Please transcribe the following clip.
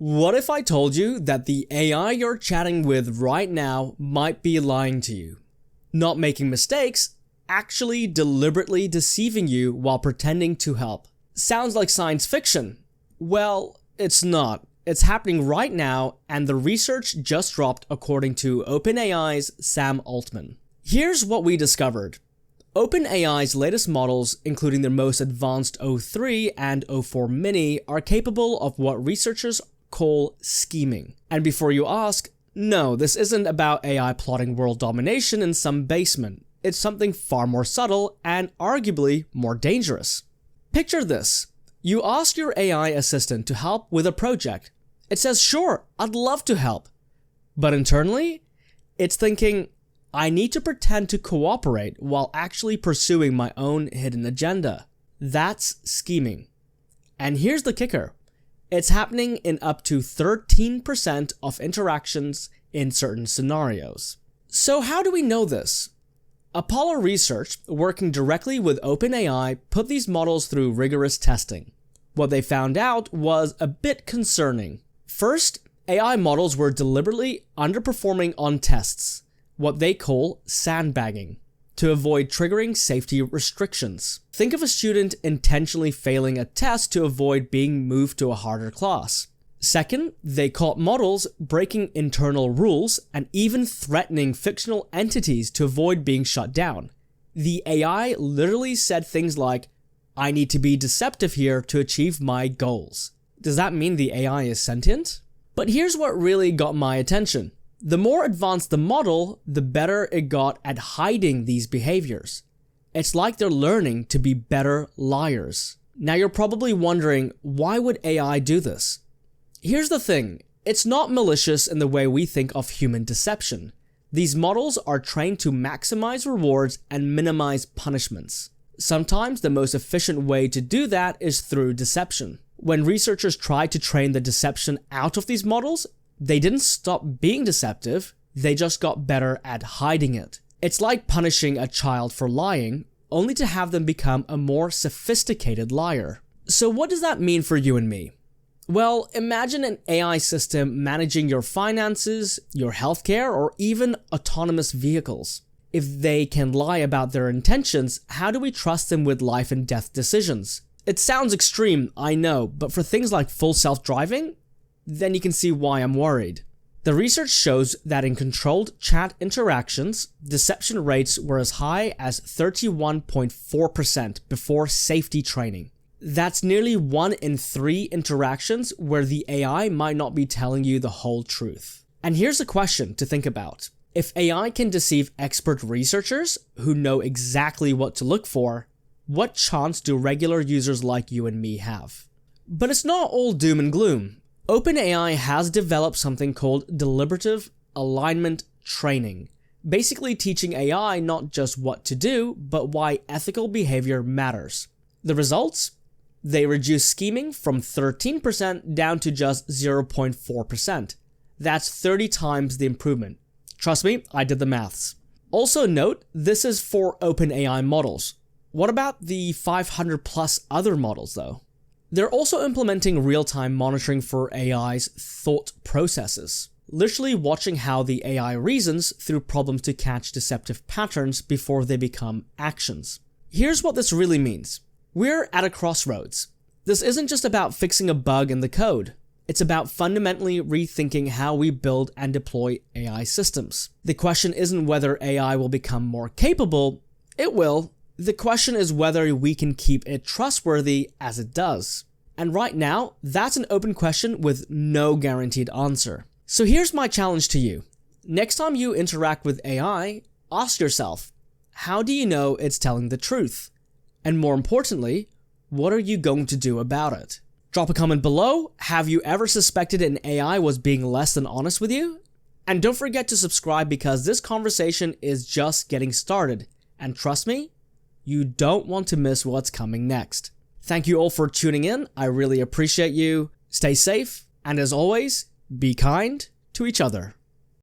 What if I told you that the AI you're chatting with right now might be lying to you? Not making mistakes, actually deliberately deceiving you while pretending to help. Sounds like science fiction. Well, it's not. It's happening right now, and the research just dropped according to OpenAI's Sam Altman. Here's what we discovered. OpenAI's latest models, including their most advanced O3 and O4 Mini, are capable of what researchers call scheming. And before you ask, no, this isn't about AI plotting world domination in some basement. It's something far more subtle and arguably more dangerous. Picture this. You ask your AI assistant to help with a project. It says, sure, I'd love to help. But internally, it's thinking, I need to pretend to cooperate while actually pursuing my own hidden agenda. That's scheming. And here's the kicker. It's happening in up to 13% of interactions in certain scenarios. So how do we know this? Apollo Research, working directly with OpenAI, put these models through rigorous testing. What they found out was a bit concerning. First, AI models were deliberately underperforming on tests, what they call sandbagging, to avoid triggering safety restrictions. Think of a student intentionally failing a test to avoid being moved to a harder class. Second, they caught models breaking internal rules and even threatening fictional entities to avoid being shut down. The AI literally said things like, I need to be deceptive here to achieve my goals. Does that mean the AI is sentient? But here's what really got my attention. The more advanced the model, the better it got at hiding these behaviors. It's like they're learning to be better liars. Now you're probably wondering, why would AI do this? Here's the thing, it's not malicious in the way we think of human deception. These models are trained to maximize rewards and minimize punishments. Sometimes the most efficient way to do that is through deception. When researchers tried to train the deception out of these models, they didn't stop being deceptive, they just got better at hiding it. It's like punishing a child for lying, only to have them become a more sophisticated liar. So what does that mean for you and me? Well, imagine an AI system managing your finances, your healthcare, or even autonomous vehicles. If they can lie about their intentions, how do we trust them with life and death decisions? It sounds extreme, I know, but for things like full self-driving, then you can see why I'm worried. The research shows that in controlled chat interactions, deception rates were as high as 31.4% before safety training. That's nearly 1 in 3 interactions where the AI might not be telling you the whole truth. And here's a question to think about. If AI can deceive expert researchers who know exactly what to look for, what chance do regular users like you and me have? But it's not all doom and gloom. OpenAI has developed something called deliberative alignment training, basically teaching AI not just what to do, but why ethical behavior matters. The results? They reduce scheming from 13% down to just 0.4%. That's 30 times the improvement. Trust me, I did the maths. Also note, this is for OpenAI models. What about the 500 plus other models though? They're also implementing real-time monitoring for AI's thought processes, literally watching how the AI reasons through problems to catch deceptive patterns before they become actions. Here's what this really means. We're at a crossroads. This isn't just about fixing a bug in the code. It's about fundamentally rethinking how we build and deploy AI systems. The question isn't whether AI will become more capable. It will. The question is whether we can keep it trustworthy as it does. And right now, that's an open question with no guaranteed answer. So here's my challenge to you. Next time you interact with AI, ask yourself, how do you know it's telling the truth? And more importantly, what are you going to do about it? Drop a comment below. Have you ever suspected an AI was being less than honest with you? And don't forget to subscribe because this conversation is just getting started. And trust me, you don't want to miss what's coming next. Thank you all for tuning in. I really appreciate you. Stay safe. And as always, be kind to each other.